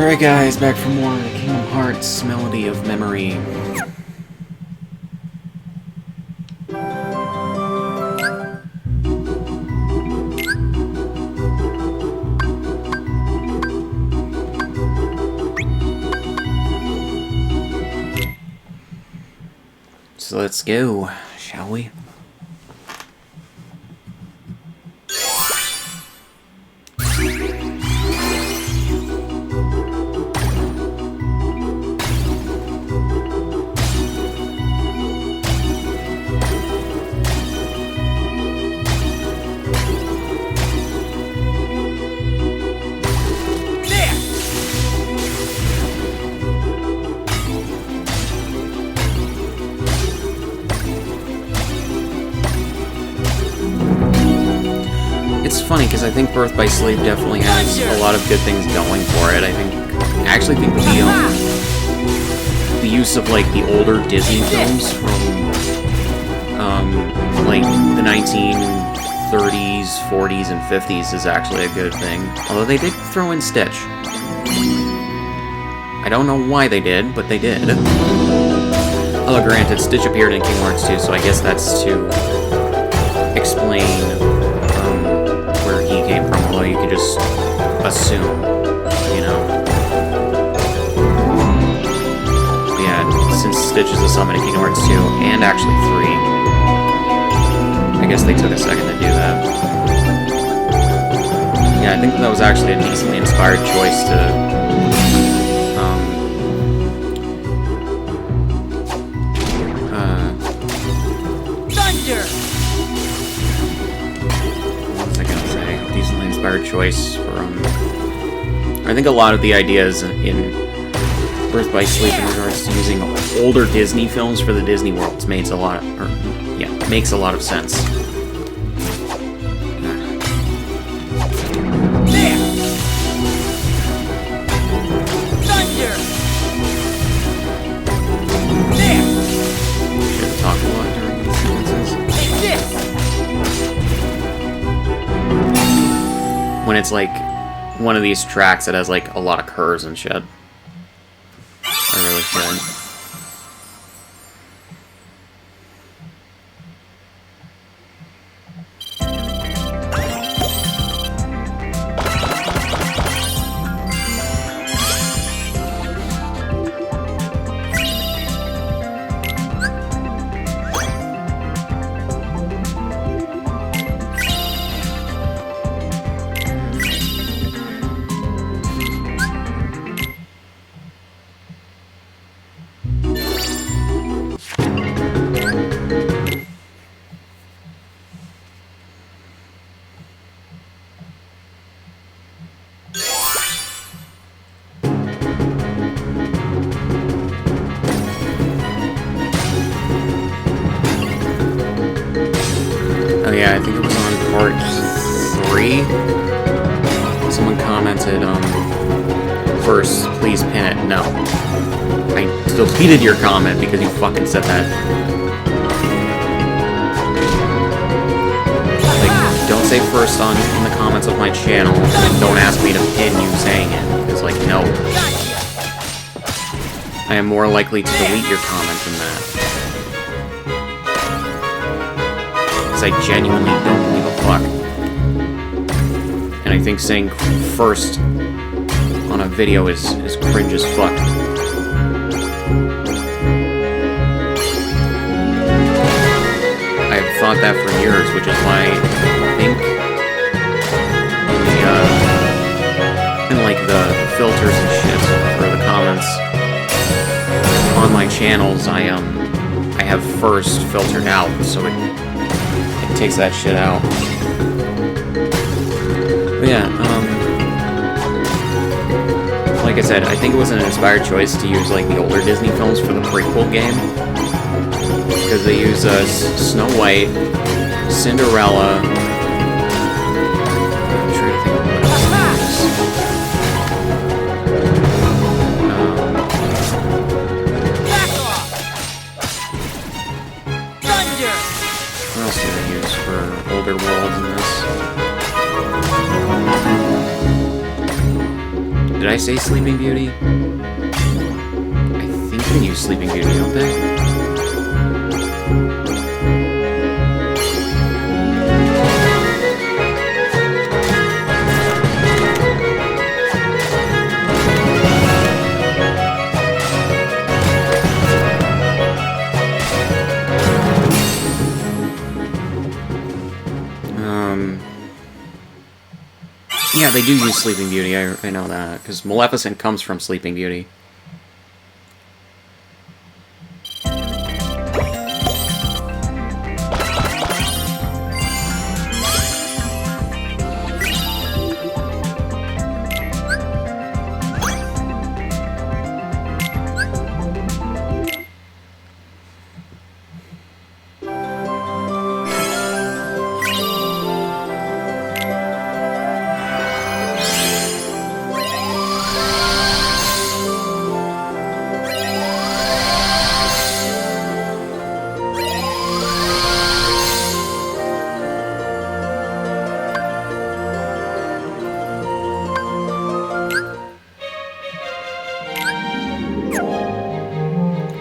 Alright guys, back for more Kingdom Hearts Melody of Memory. So let's go, shall we? It's funny because I think Birth by Sleep definitely has a lot of good things going for it. I actually think the use of like the older Disney films from like the 1930s, 40s, and 50s is actually a good thing. Although they did throw in Stitch. I don't know why they did, but they did. Although granted, Stitch appeared in Kingdom Hearts 2, so I guess that's to explain where he came from, although you could just assume, you know. But yeah, since Stitch is a summon in Kingdom Hearts 2, and actually 3, I guess they took a second to do that. Yeah, I think that was actually a decently inspired choice to choice for I think a lot of the ideas in Birth by Sleep in regards to using older Disney films for the Disney worlds makes a lot of sense. Should talk a lot during these sequences. When it's like one of these tracks that has like a lot of curves and shit. I really should. Yeah, I think it was on part 3. Someone commented, first, please pin it. No. I deleted your comment because you fucking said that. Like, don't say first in the comments of my channel, and don't ask me to pin you saying it. Because, like, no. I am more likely to delete your comment than that. I genuinely don't give a fuck. And I think saying first on a video is cringe as fuck. I've thought that for years, which is why I think in like the filters and shit for the comments on my channels, I have first filtered out, so it takes that shit out. But yeah, like I said, I think it was an inspired choice to use like the older Disney films for the prequel game. Because they use Snow White, Cinderella. I'm trying to think of what else what else do they use for older worlds in this? Did I say Sleeping Beauty? I think they use Sleeping Beauty, don't they? Yeah, they do use Sleeping Beauty, I know that, because Maleficent comes from Sleeping Beauty.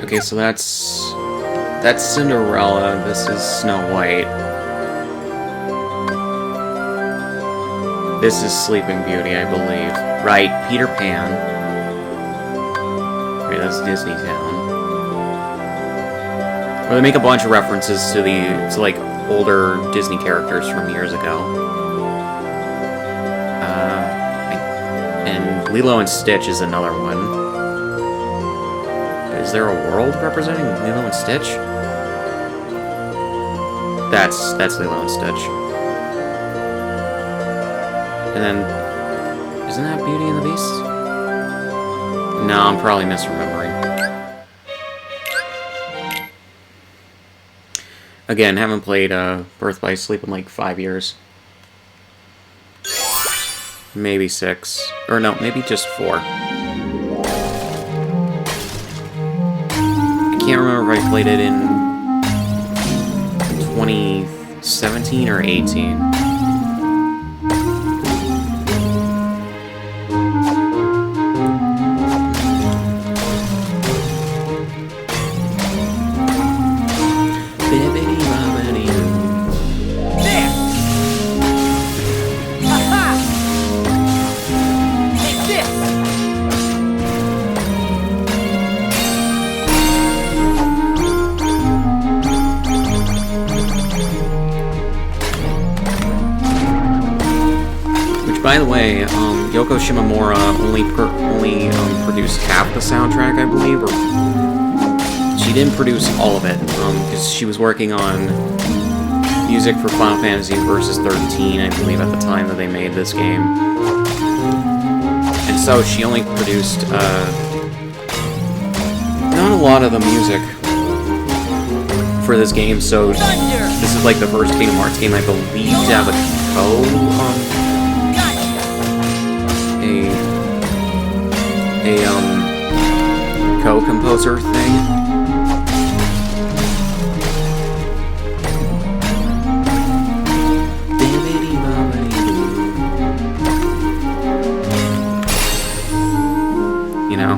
Okay, so that's Cinderella. This is Snow White. This is Sleeping Beauty, I believe. Right, Peter Pan. Right, that's Disney Town. Where they make a bunch of references to like older Disney characters from years ago. And Lilo and Stitch is another one. Is there a world representing Lilo and Stitch? That's Lilo and Stitch. And then, isn't that Beauty and the Beast? No, I'm probably misremembering. Again, haven't played Birth by Sleep in like 5 years. Maybe 6. Or no, maybe just 4. I can't remember if I played it in 2017 or 18. By the way, Yoko Shimomura only produced half the soundtrack, I believe, or she didn't produce all of it, because she was working on music for Final Fantasy Versus 13, I believe, at the time that they made this game. And so she only produced, not a lot of the music for this game, so this is like the first Kingdom Hearts game, I believe, to have a co-composer thing. You know?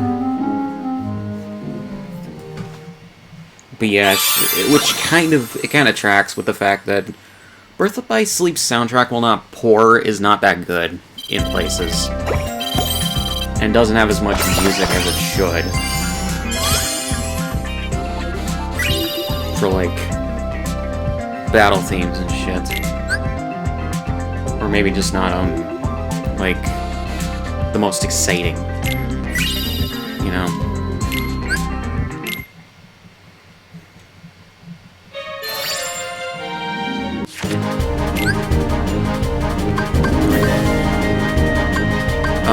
But yeah, which kind of tracks with the fact that Birth by Sleep's soundtrack, while not poor, is not that good in places. And doesn't have as much music as it should. For, like, battle themes and shit. Or maybe just not, like, the most exciting. You know?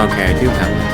Okay, I do have that.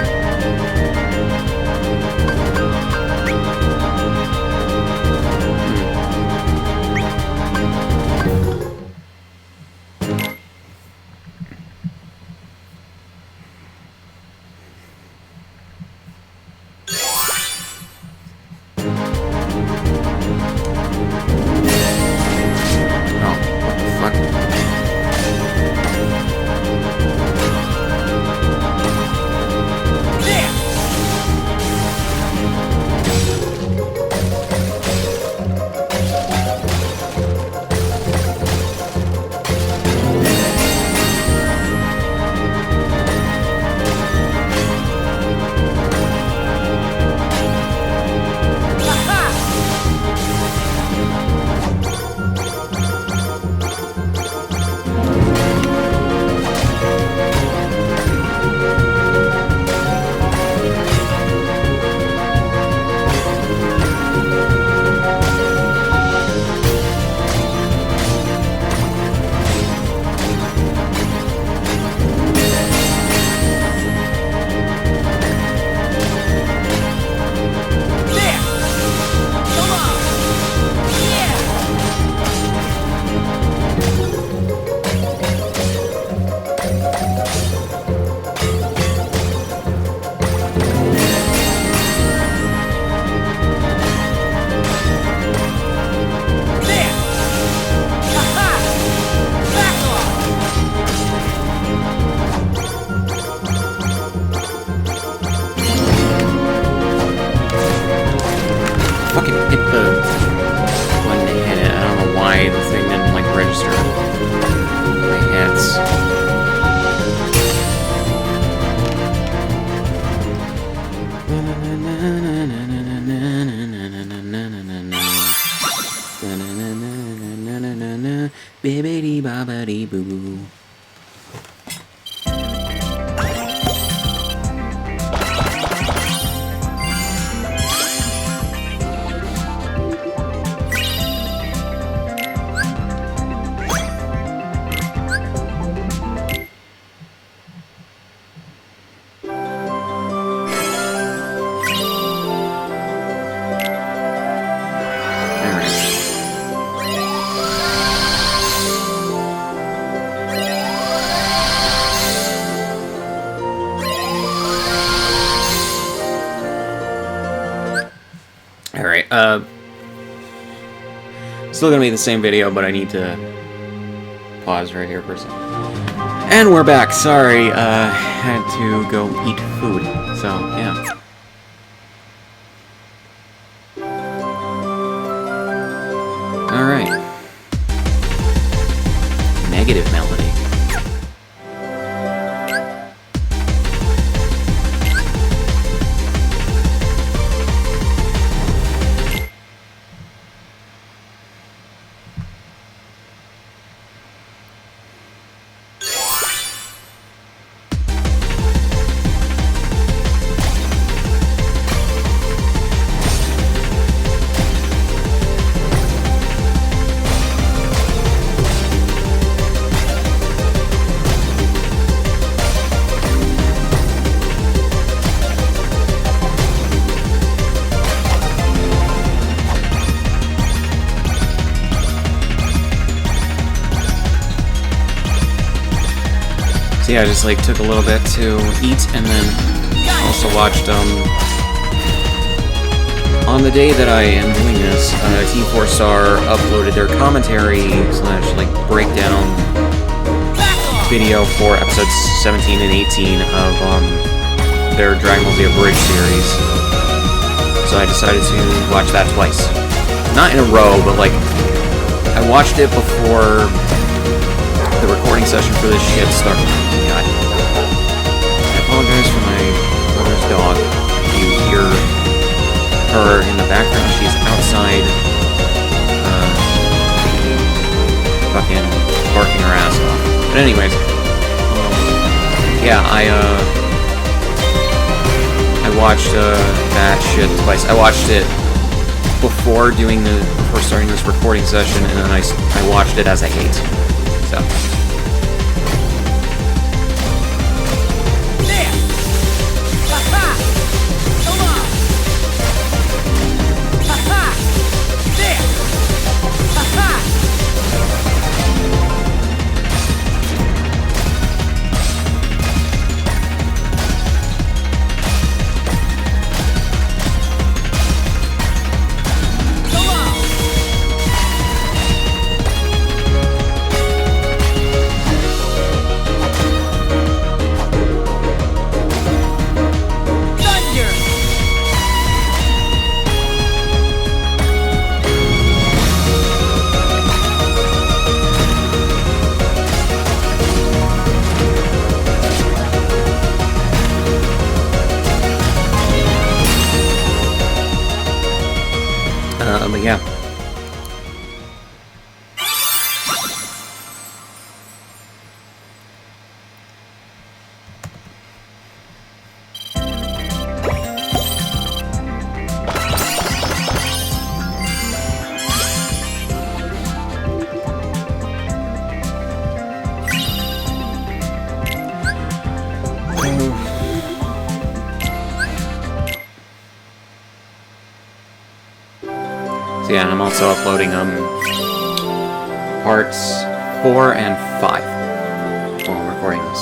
Alright, still gonna be the same video, but I need to pause right here for a second. And we're back. Sorry, had to go eat food. So, yeah. Alright. Negative melody. So yeah, I just like took a little bit to eat, and then also watched on the day that I am doing this, Team 4 Star uploaded their commentary / like breakdown video for episodes 17 and 18 of their Dragon Ball Z Abridged series. So I decided to watch that twice. Not in a row, but like I watched it before the recording session for this shit started. God. I apologize for my brother's dog. You hear her in the background. She's outside, fucking barking her ass off. But anyways, yeah, I watched that shit twice. I watched it before starting this recording session, and then I watched it as I ate. So. But yeah. So yeah, and I'm also uploading parts 4 and 5 while I'm recording this.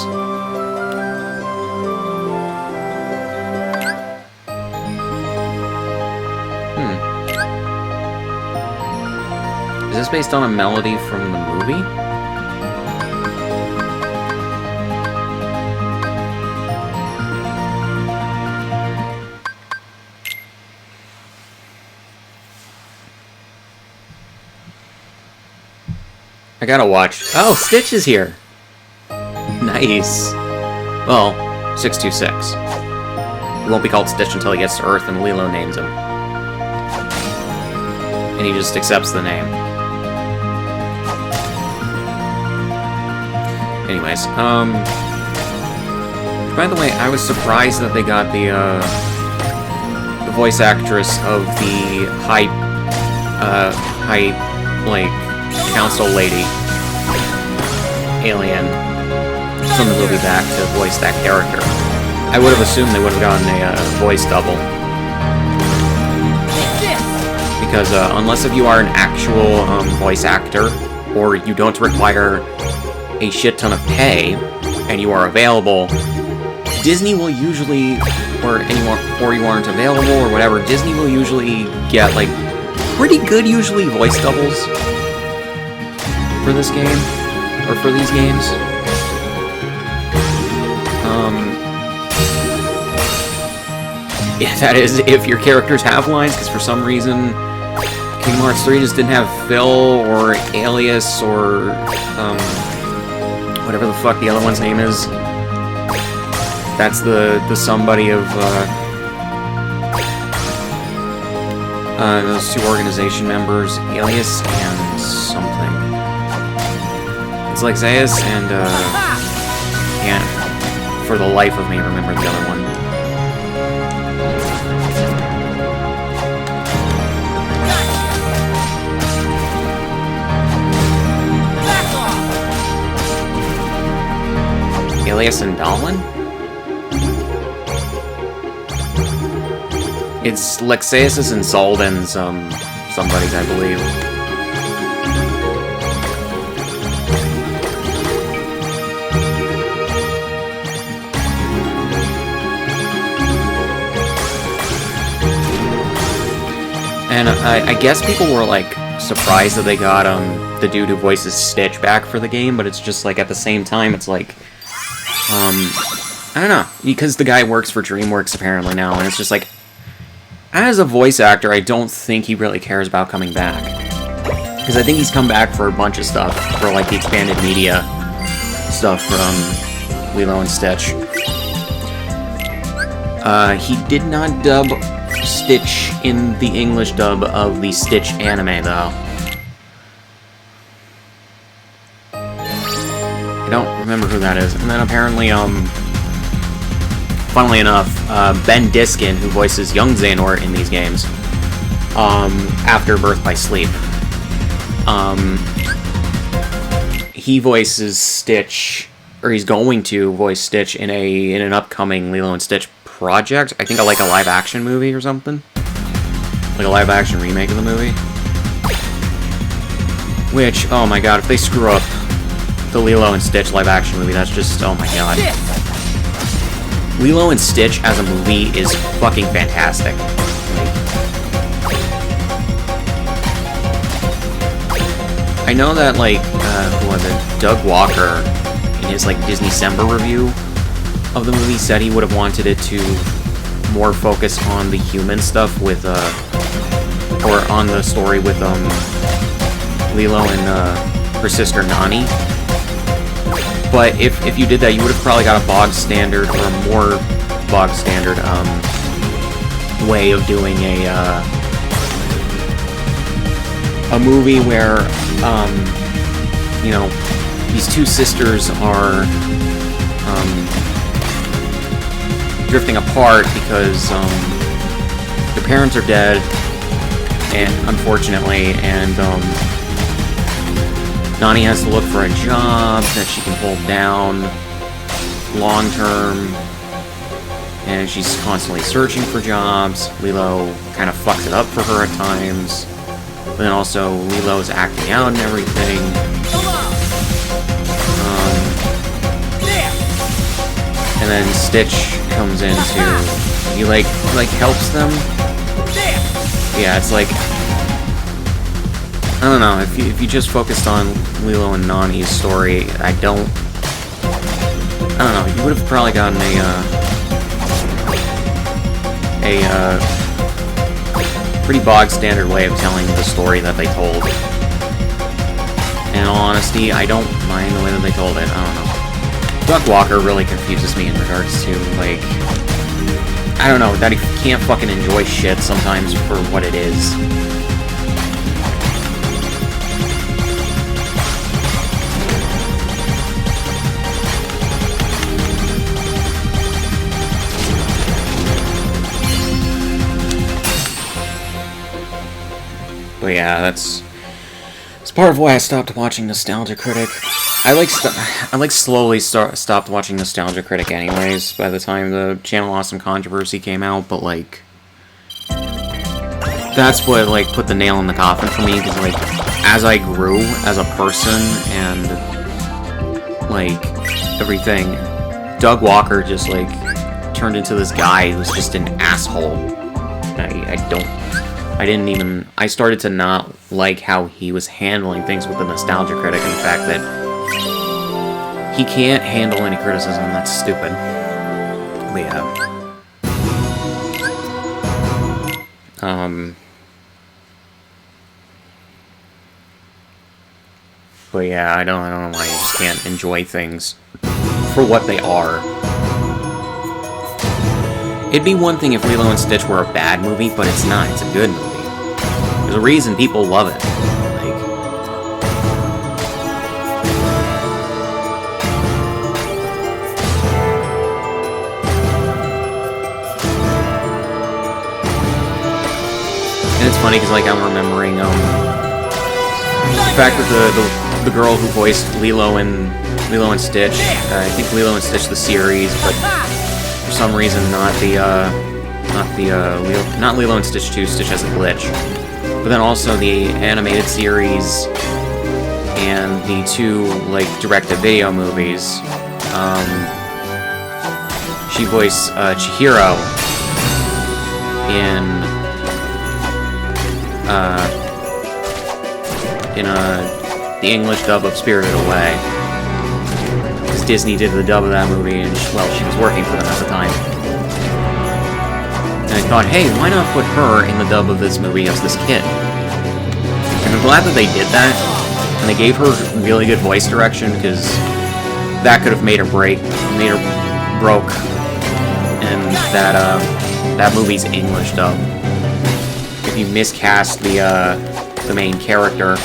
Is this based on a melody from the movie? I gotta watch. Oh, Stitch is here! Nice. Well, 626. He won't be called Stitch until he gets to Earth and Lilo names him. And he just accepts the name. Anyways, by the way, I was surprised that they got the voice actress of the high, like, council lady alien from the movie back to voice that character. I would have assumed they would have gotten a voice double. Because unless if you are an actual voice actor, or you don't require a shit ton of pay, and you are available Disney will usually, or you aren't available, or whatever, Disney will usually get, like, pretty good, usually, voice doubles for this game, or for these games. Yeah, that is, if your characters have lines, because for some reason, Kingdom Hearts 3 just didn't have Phil, or Alias, or, whatever the fuck the other one's name is. That's the somebody of, those two organization members, Alias and something. It's like Zayas and, can't, for the life of me, remember the other one. Alias and Dalin? It's Lexaeus and Zaldan's, somebody's, I believe. And I guess people were, like, surprised that they got, the dude who voices Stitch back for the game, but it's just, like, at the same time, it's like, I don't know, because the guy works for DreamWorks apparently now, and it's just like, as a voice actor, I don't think he really cares about coming back. Because I think he's come back for a bunch of stuff, for like the expanded media stuff from Lilo and Stitch. He did not dub Stitch in the English dub of the Stitch anime, though. I don't remember who that is. And then apparently, funnily enough, Ben Diskin, who voices young Xehanort in these games, after Birth by Sleep, he voices Stitch, or he's going to voice Stitch in an upcoming Lilo and Stitch project. I think like a live-action movie or something. Like a live-action remake of the movie. Which, oh my god, if they screw up the Lilo and Stitch live-action movie, that's just, oh my god. Lilo and Stitch as a movie is fucking fantastic. I know that, like, who was it? Doug Walker, in his, like, Disney-cember review of the movie, said he would have wanted it to more focus on the human stuff with, or on the story with, Lilo and, her sister Nani. But if you did that, you would have probably got a bog standard, or a more bog standard, way of doing a movie where, you know, these two sisters are, drifting apart because, their parents are dead, and unfortunately, and, Nani has to look for a job that she can hold down long-term, and she's constantly searching for jobs. Lilo kind of fucks it up for her at times, but then also Lilo's acting out and everything. And then Stitch comes in to, he like helps them. Yeah, it's like, I don't know, if you just focused on Lilo and Nani's story, I don't know, you would have probably gotten a pretty bog standard way of telling the story that they told. In all honesty, I don't mind the way that they told it, I don't know. Doug Walker really confuses me in regards to, like, I don't know, that he can't fucking enjoy shit sometimes for what it is. But yeah, that's part of why I stopped watching Nostalgia Critic. I slowly stopped watching Nostalgia Critic anyways by the time the Channel Awesome controversy came out, but like, that's what like put the nail in the coffin for me, because like, as I grew as a person and like everything, Doug Walker just like turned into this guy who's just an asshole. I started to not like how he was handling things with the Nostalgia Critic, and the fact that he can't handle any criticism. That's stupid. But yeah. But yeah, I don't know why you just can't enjoy things for what they are. It'd be one thing if Lilo and Stitch were a bad movie, but it's not. It's a good movie. There's a reason people love it. Like, and it's funny because, like, I'm remembering the fact that the girl who voiced Lilo and Stitch, I think Lilo and Stitch the series, but for some reason not Lilo and Stitch 2, Stitch Has a Glitch. But then also the animated series and the two, like, direct-to-video movies. She voiced Chihiro in the English dub of Spirited Away. Because Disney did the dub of that movie, and she was working for them at the time. And I thought, hey, why not put her in the dub of this movie as this kid? And I'm glad that they did that, and they gave her really good voice direction, because that could have made her broke in that movie's English dub. If you miscast the main character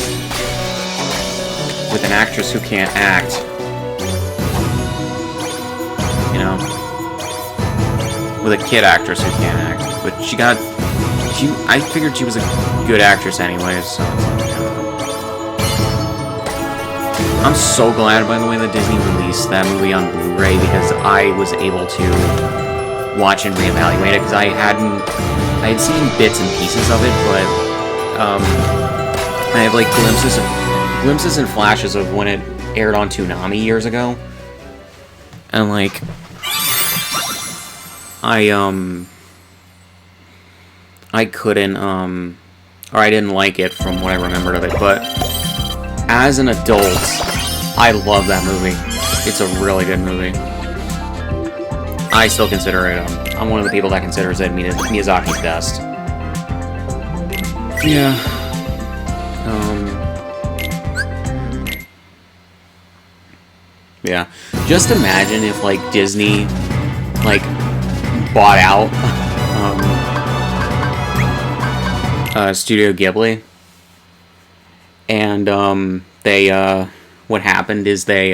with an actress who can't act, you know, with a kid actress who can't act, but I figured she was a good actress anyways, so I'm so glad, by the way, that Disney released that movie on Blu-ray, because I was able to watch and reevaluate it, because I had seen bits and pieces of it, but I have, like, glimpses and flashes of when it aired on Toonami years ago, and, like, I couldn't, or I didn't like it from what I remembered of it, but as an adult, I love that movie. It's a really good movie. I still consider it, I'm one of the people that considers it Miyazaki's best. Yeah. Yeah. Just imagine if, like, Disney, like, bought out, Studio Ghibli. And, what happened is they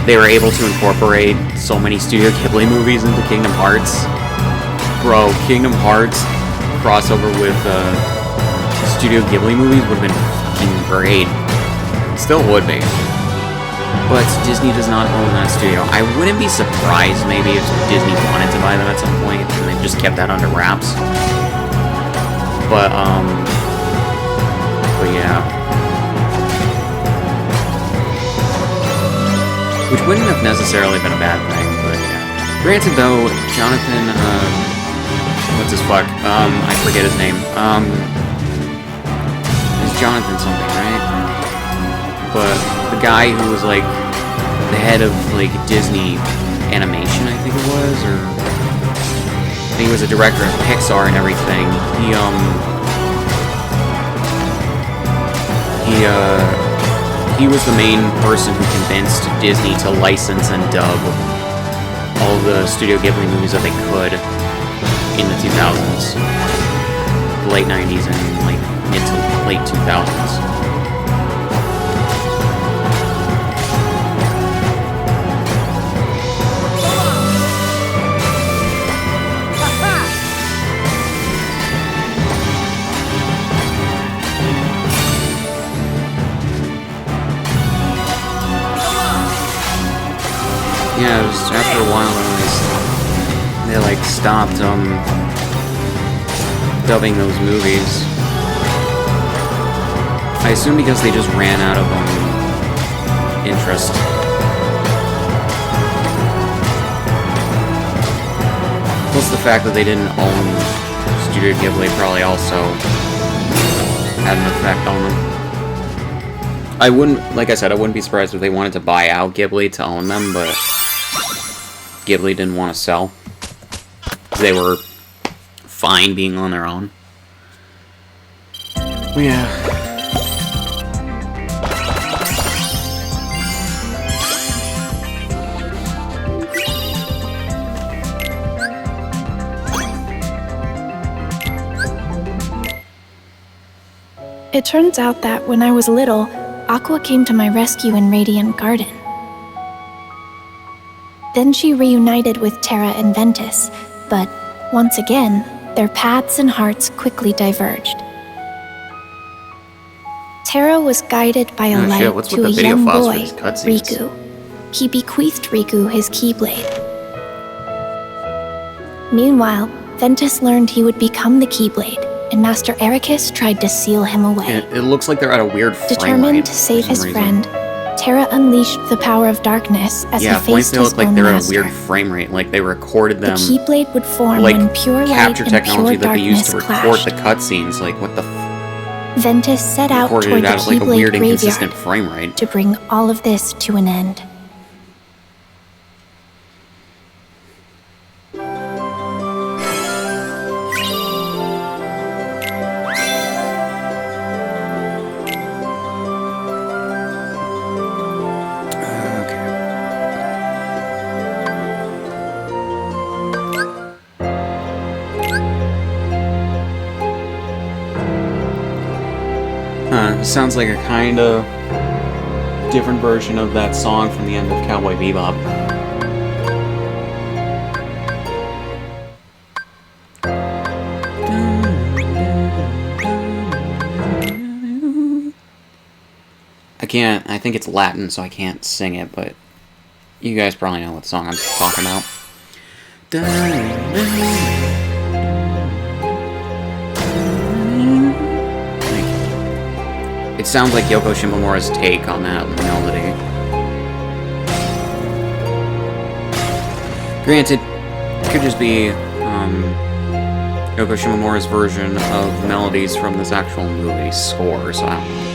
were able to incorporate so many Studio Ghibli movies into Kingdom Hearts. Bro, Kingdom Hearts crossover with Studio Ghibli movies would have been fucking great. Still would be. But Disney does not own that studio. I wouldn't be surprised maybe if Disney wanted to buy them at some point and they just kept that under wraps. But yeah. Which wouldn't have necessarily been a bad thing, but yeah. Granted, though, Jonathan, what's his fuck? I forget his name. It's Jonathan something, right? But the guy who was, like, the head of, like, Disney Animation, I think it was, or I think he was a director of Pixar and everything. He was the main person who convinced Disney to license and dub all the Studio Ghibli movies that they could in the 2000s, the late 90s and, like, mid to late 2000s. Yeah, it was after a while they like stopped dubbing those movies. I assume because they just ran out of interest. fact that they didn't own Studio Ghibli probably also had an effect on them. I wouldn't, like I said, I wouldn't be surprised if they wanted to buy out Ghibli to own them, but Ghibli didn't want to sell. They were fine being on their own. Yeah. It turns out that when I was little, Aqua came to my rescue in Radiant Garden. Then she reunited with Terra and Ventus, but once again, their paths and hearts quickly diverged. Terra was guided by a light to a young boy, Riku. He bequeathed Riku his Keyblade. Meanwhile, Ventus learned he would become the Keyblade, and Master Ericus tried to seal him away. It looks like they're at a weird frame Determined rate to save his friend, Terra unleashed the power of darkness as he faced his own master. Yeah, look like they're at a weird frame rate, like they recorded them. The Keyblade would form when pure light and technology pure that they used darkness to record clashed. the cutscenes, like what the Ventus set out toward the like a weird, Keyblade inconsistent graveyard frame rate. to bring all of this to an end. Sounds like a kind of different version of that song from the end of Cowboy Bebop. I think it's Latin, so I can't sing it, but you guys probably know what song I'm talking about. It sounds like Yoko Shimomura's take on that melody. Granted, it could just be Yoko Shimomura's version of melodies from this actual movie score, so I don't know.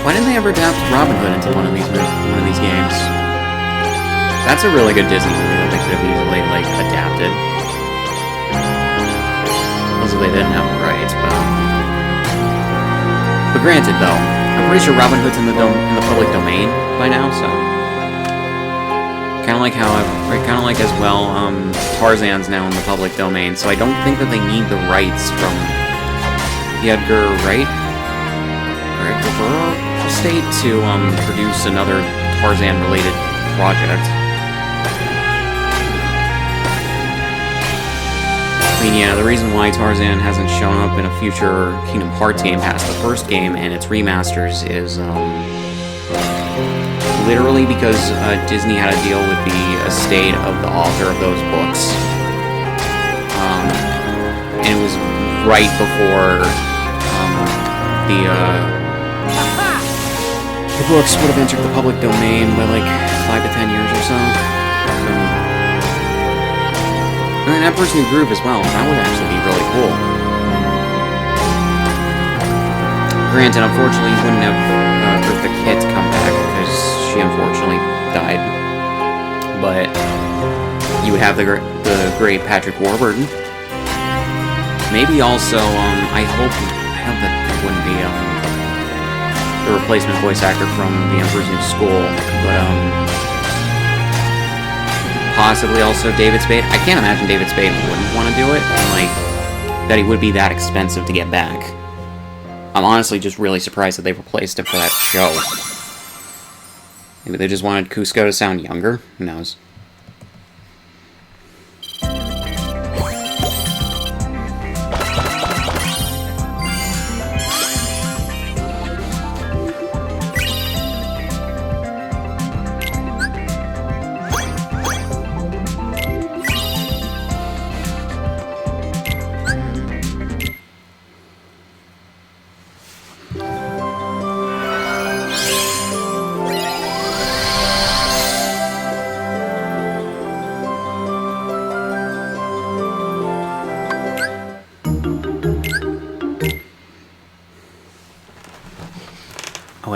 Why didn't they ever adapt Robin Hood into one of these games? That's a really good Disney movie that they could have easily adapted. Also, they didn't have the rights, but granted, though, I'm pretty sure Robin Hood's in the public domain by now, so kind of like as well, Tarzan's now in the public domain, so I don't think that they need the rights from the Edgar Wright estate to produce another Tarzan-related project. I mean, yeah, the reason why Tarzan hasn't shown up in a future Kingdom Hearts game past the first game and its remasters is literally because Disney had a deal with the estate of the author of those books. And it was right before the books would have entered the public domain by like 5 to 10 years or so. And then Emperor's New Groove as well. That would actually be really cool. Granted, unfortunately, you wouldn't have Eartha Kitt come back because she unfortunately died. But you would have the great Patrick Warburton. Maybe also, I hope that it wouldn't be the replacement voice actor from The Emperor's New School, but possibly also David Spade. I can't imagine David Spade wouldn't want to do it, and that he would be that expensive to get back. I'm honestly just really surprised that they replaced him for that show. Maybe they just wanted Cusco to sound younger? Who knows?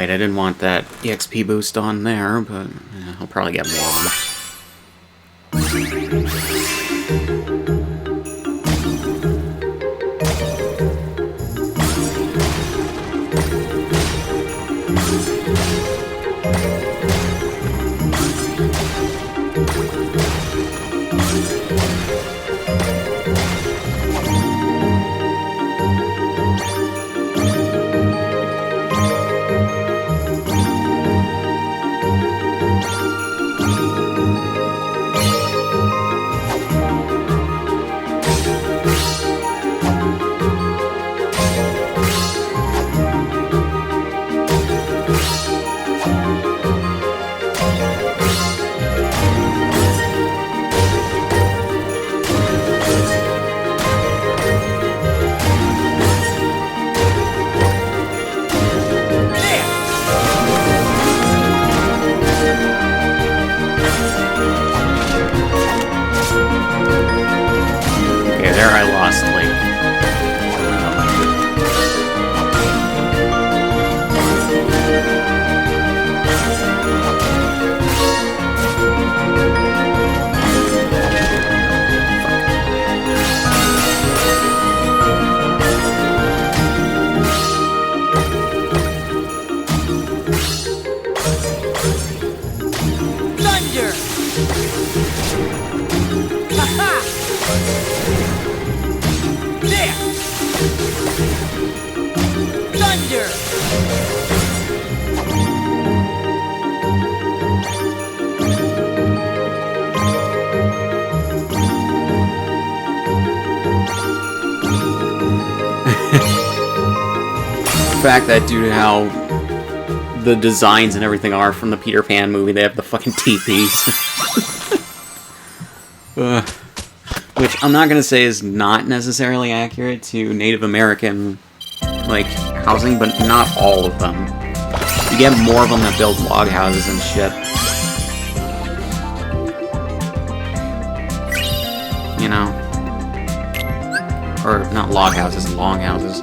Right, I didn't want that EXP boost on there, but yeah, I'll probably get more of them. There I lost, like... Thunder! Ha-ha! There! Thunder! The fact that due to how the designs and everything are from the Peter Pan movie, they have the fucking teepees. Which I'm not gonna say is not necessarily accurate to Native American, like, housing, but not all of them. You get more of them that build log houses and shit. You know? Or, not log houses, long houses.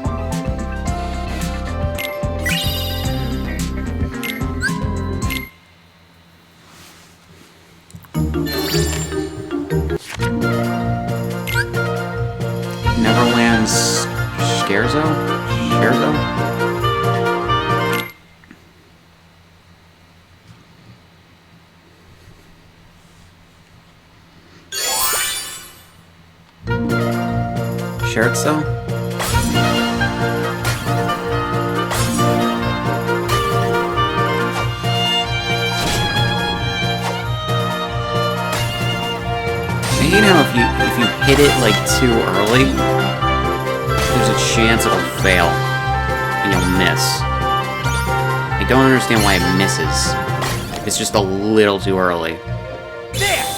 Neverland's Scherzo? Scherzo? You know, if you hit it like too early, there's a chance it'll fail and you'll miss. I don't understand why it misses. It's just a little too early. There!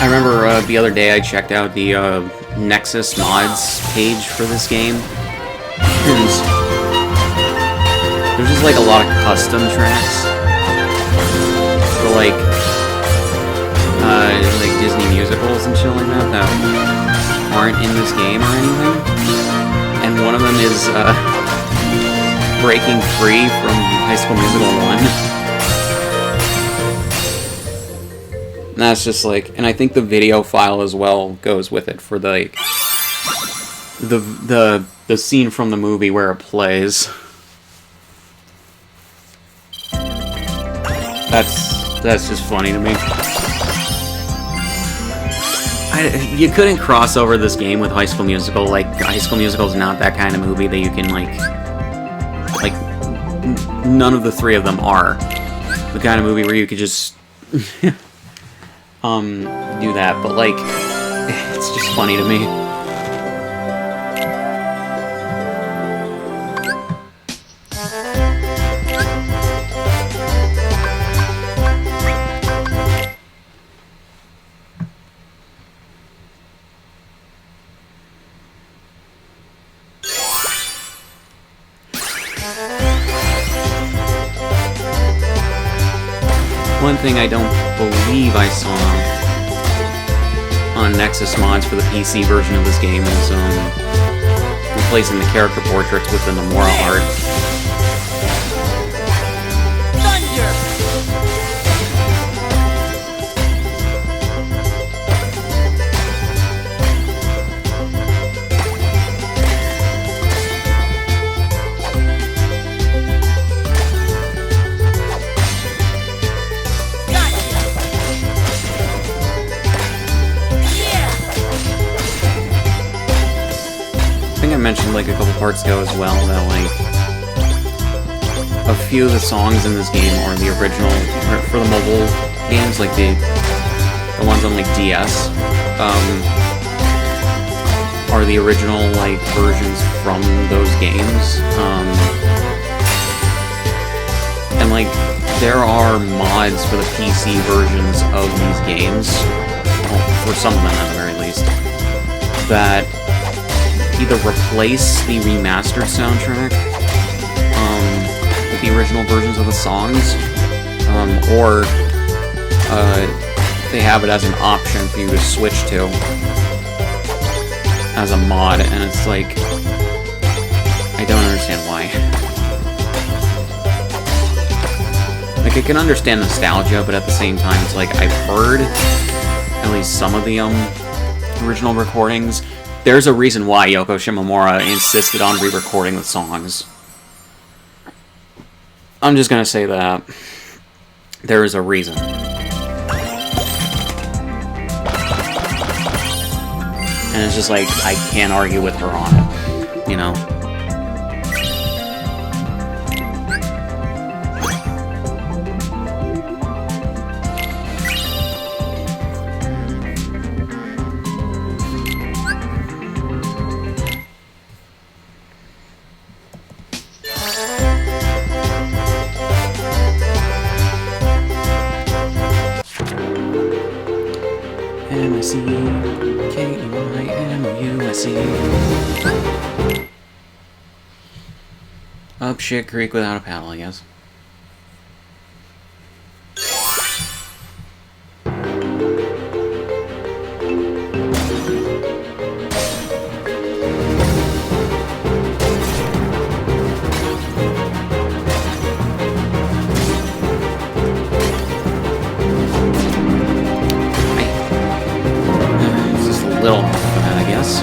I remember the other day I checked out the Nexus mods page for this game, and there's just like a lot of custom tracks for like Disney musicals and shit like that that aren't in this game or anything. And one of them is Breaking Free from High School Musical 1. And that's just like, and I think the video file as well goes with it for the, like, the scene from the movie where it plays. That's just funny to me. You couldn't cross over this game with High School Musical. Like, High School Musical is not that kind of movie that you can, like, none of the three of them are the kind of movie where you could just do that. But, like, it's just funny to me. One thing I don't believe I saw on Nexus mods for the PC version of this game is replacing the character portraits with the Nomura art. Thunder! I mentioned like a couple parts ago as well that like a few of the songs in this game are the original for the mobile games, like the ones on like DS are the original like versions from those games, and like there are mods for the PC versions of these games, well, for some of them at the very least, that either replace the remastered soundtrack with the original versions of the songs, or they have it as an option for you to switch to as a mod, and it's like, I don't understand why. Like, I can understand nostalgia, but at the same time, it's like, I've heard at least some of the original recordings. There's a reason why Yoko Shimomura insisted on re-recording the songs. I'm just gonna say that. There is a reason. And it's just like, I can't argue with her on it, you know? M-I-C-K-E-Y-M-O-U-S-E. Up shit creek without a paddle, I guess. Little for that, I guess.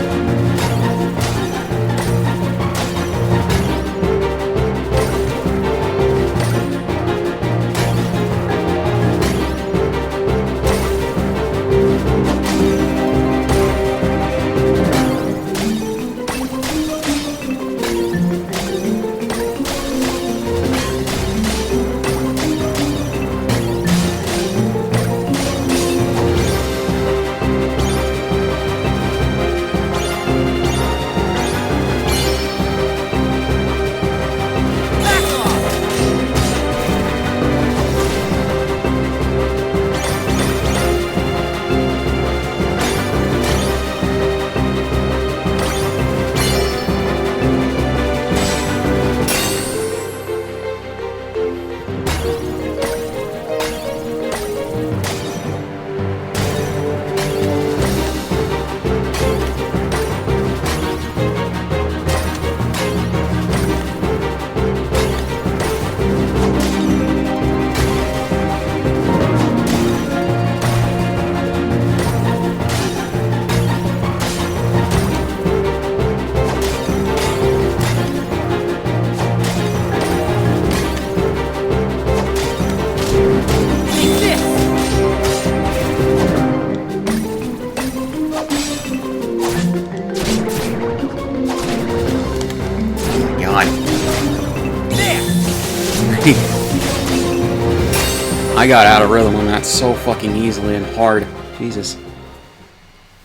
I got out of rhythm on that so fucking easily and hard. Jesus.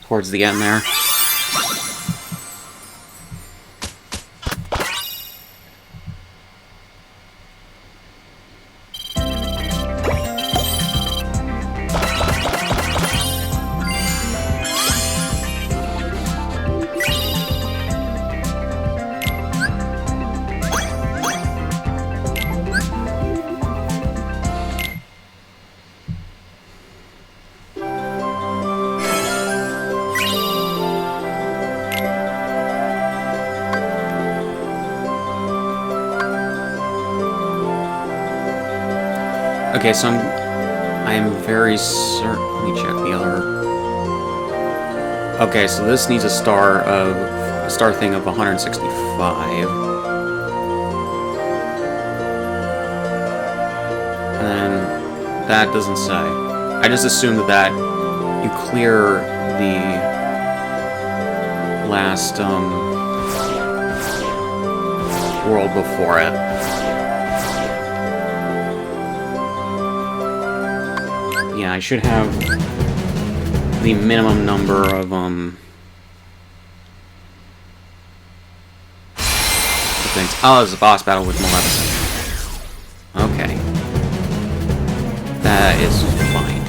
Towards the end there. Okay, so I'm very certain. Let me check the other. Okay, so this needs a star thing of 165. And then that doesn't say. I just assumed that you clear the last world before it. Yeah, I should have the minimum number of things. Oh, it's a boss battle with Maleficent. Okay. That is fine.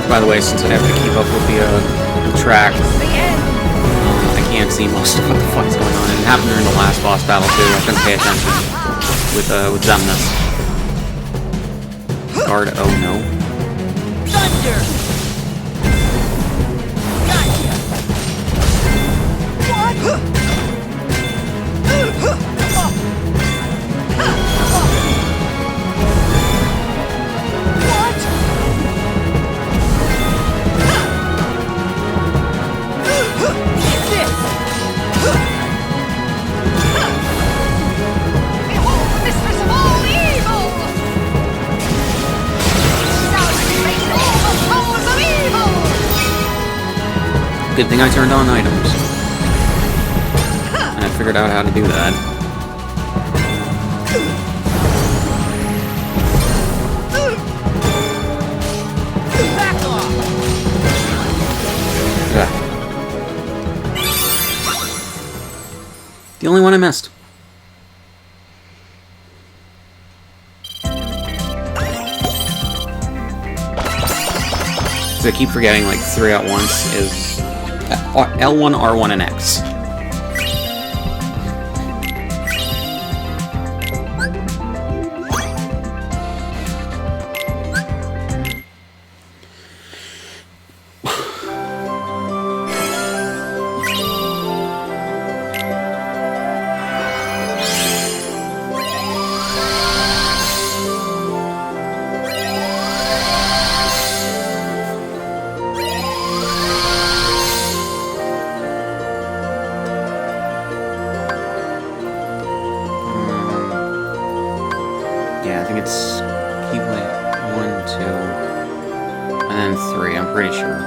By the way, since I have to keep up with the track, I can't see most of what the fuck's going on. It happened during the last boss battle too. I couldn't pay attention with Zemnis. Guard. Oh no. Thunder! Gotcha! Good thing I turned on items. And I figured out how to do that. Back off! Ugh. The only one I missed. I keep forgetting, like, 3 at once is L1, R1, and X. Yeah, I think it's Keyblade 1, 2, and then 3, I'm pretty sure.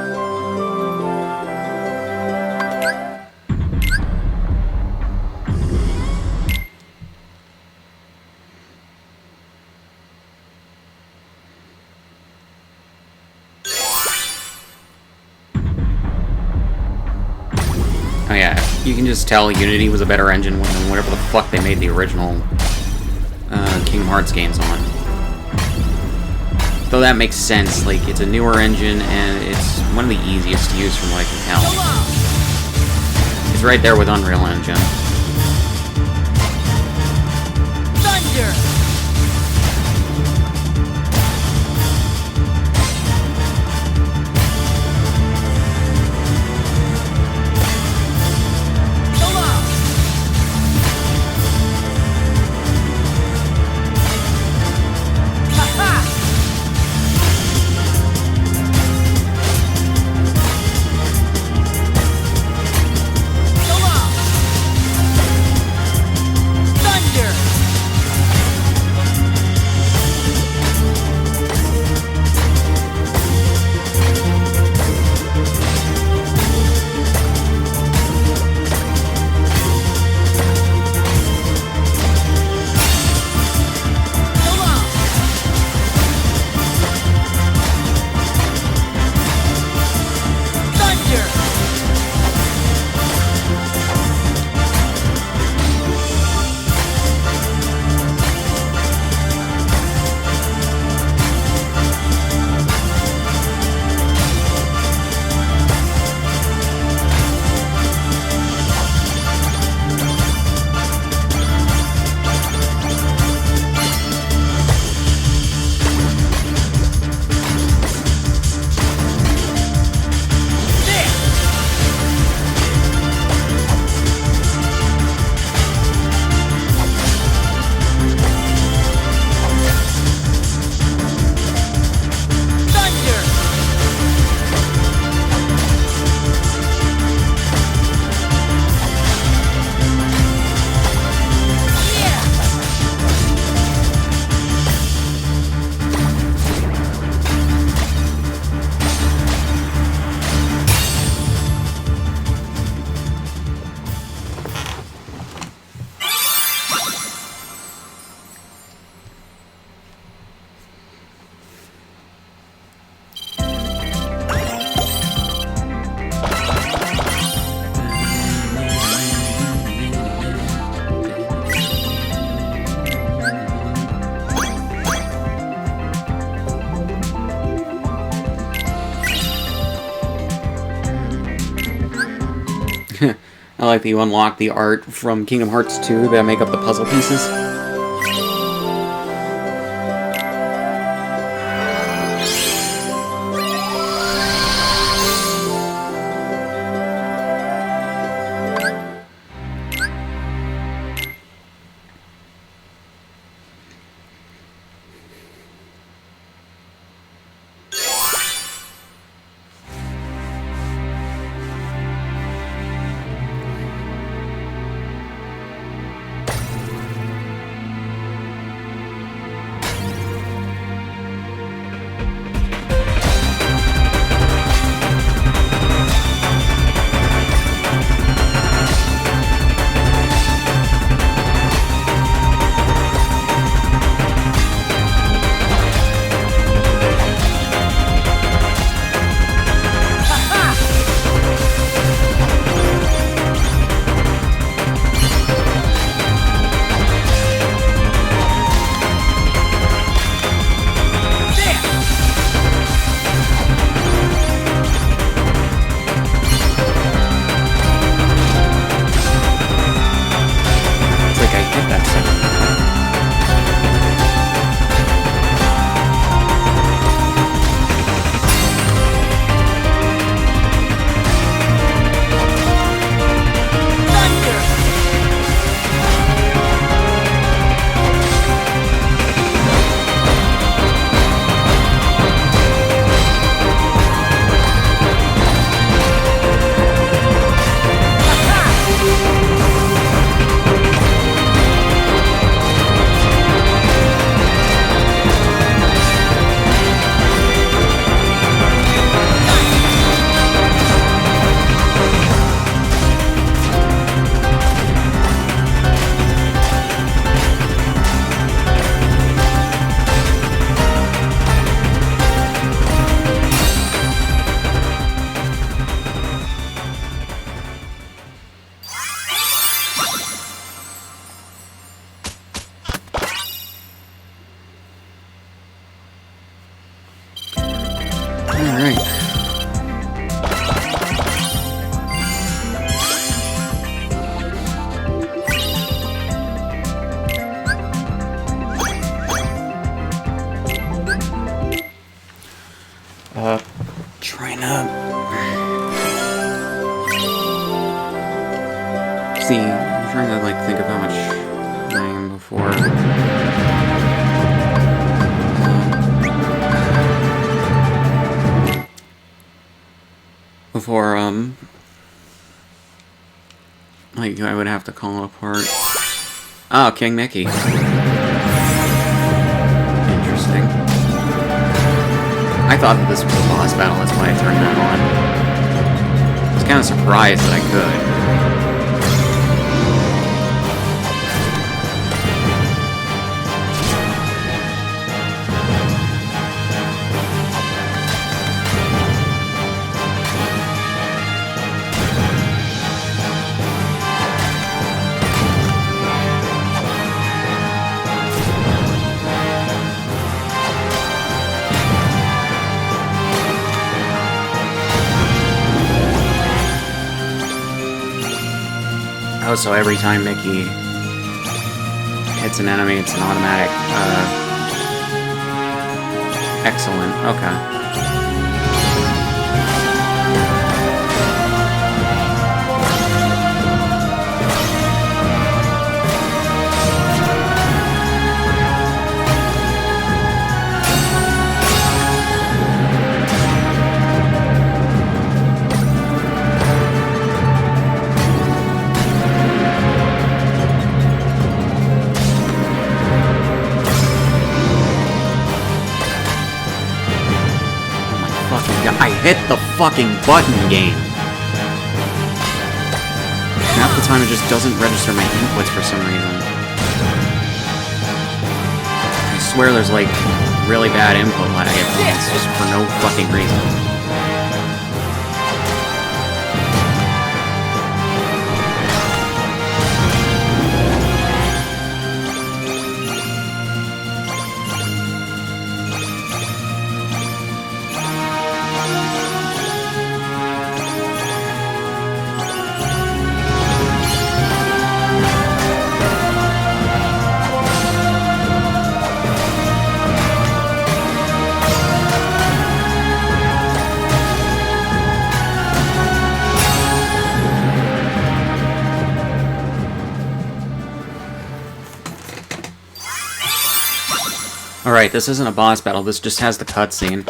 Oh yeah, you can just tell Unity was a better engine than whatever the fuck they made the original Kingdom Hearts games on. Though that makes sense, like, it's a newer engine, and it's one of the easiest to use from what I can tell. It's right there with Unreal Engine. Thunder! I like that you unlock the art from Kingdom Hearts 2 that make up the puzzle pieces. See, I'm trying to, like, think of how much I am before. Like, I would have to call it apart. Oh, King Mickey. Interesting. I thought that this was a boss battle, that's why I turned that on. I was kind of surprised that I could. Oh, so every time Mickey hits an enemy, it's an automatic, excellent, okay. I hit the fucking button game. Half the time it just doesn't register my inputs for some reason. I swear there's like really bad input lag. It's just for no fucking reason. Alright, this isn't a boss battle, this just has the cutscene.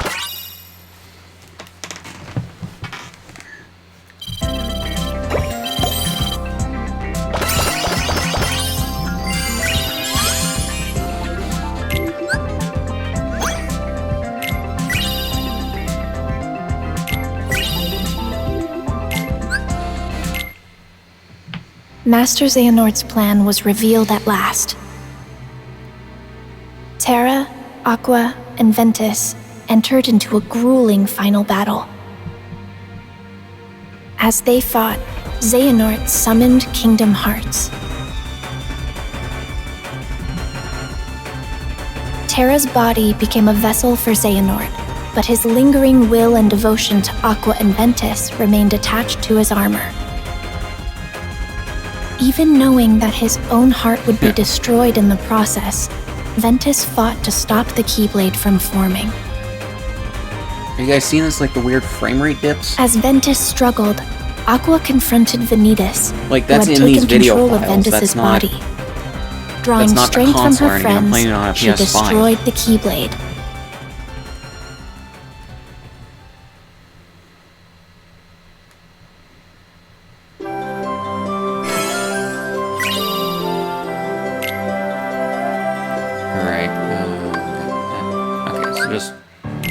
Master Xehanort's plan was revealed at last. Terra, Aqua, and Ventus entered into a grueling final battle. As they fought, Xehanort summoned Kingdom Hearts. Terra's body became a vessel for Xehanort, but his lingering will and devotion to Aqua and Ventus remained attached to his armor. Even knowing that his own heart would be destroyed in the process, Ventus fought to stop the Keyblade from forming. Have you guys seen this, like, the weird frame rate dips? As Ventus struggled, Aqua confronted Vanitas, like, that's who had in these taken video control of files. Ventus's That's not, body. Drawing that's not the strength from console or her anything. I'm friends, playing it on a she PS5. destroyed the Keyblade.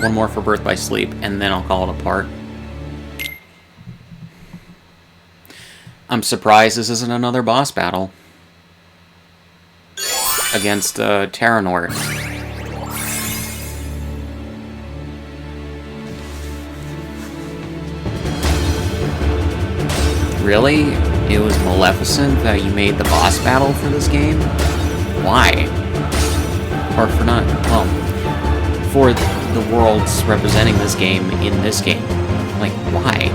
One more for Birth by Sleep, and then I'll call it apart. I'm surprised this isn't another boss battle against Terranort. Really? It was Maleficent that you made the boss battle for this game? Why? Or for not... well... for the worlds representing this game in this game. Like, why?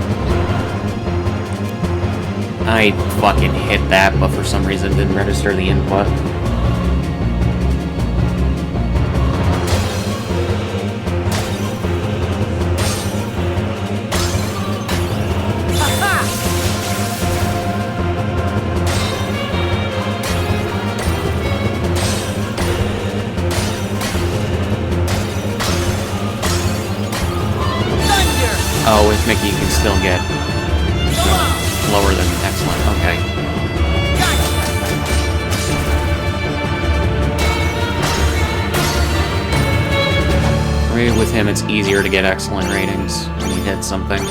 I fucking hit that, but for some reason didn't register the input. still get lower than excellent. Okay. Maybe with him it's easier to get excellent ratings when you hit something.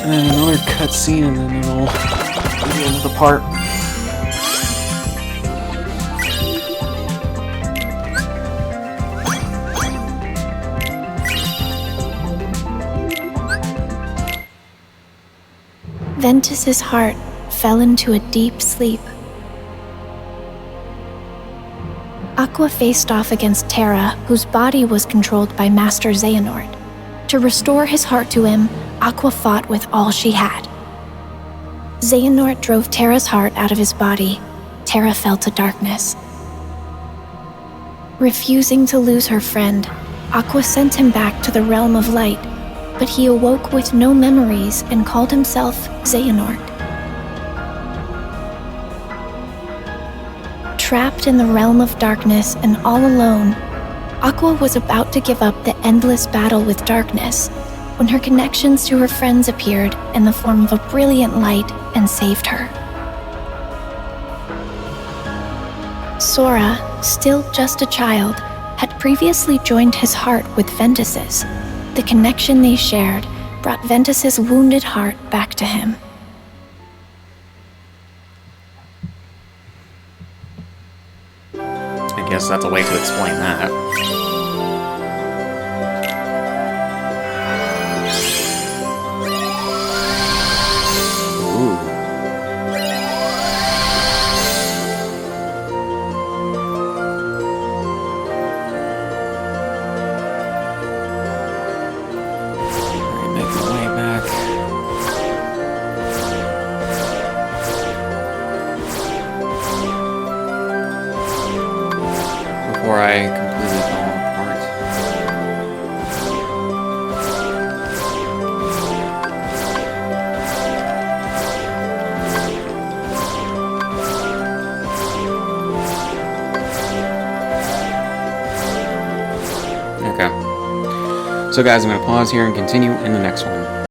And then another cutscene, and then it'll be the end of the part. Ventus's heart fell into a deep sleep. Aqua faced off against Terra, whose body was controlled by Master Xehanort. To restore his heart to him, Aqua fought with all she had. Xehanort drove Terra's heart out of his body. Terra fell to darkness. Refusing to lose her friend, Aqua sent him back to the realm of light, but he awoke with no memories and called himself Xehanort. Trapped in the realm of darkness and all alone, Aqua was about to give up the endless battle with darkness when her connections to her friends appeared in the form of a brilliant light and saved her. Sora, still just a child, had previously joined his heart with Ventus's. The connection they shared brought Ventus's wounded heart back to him. I guess that's a way to explain that. Before I completely fall apart. Okay. So guys, I'm going to pause here and continue in the next one.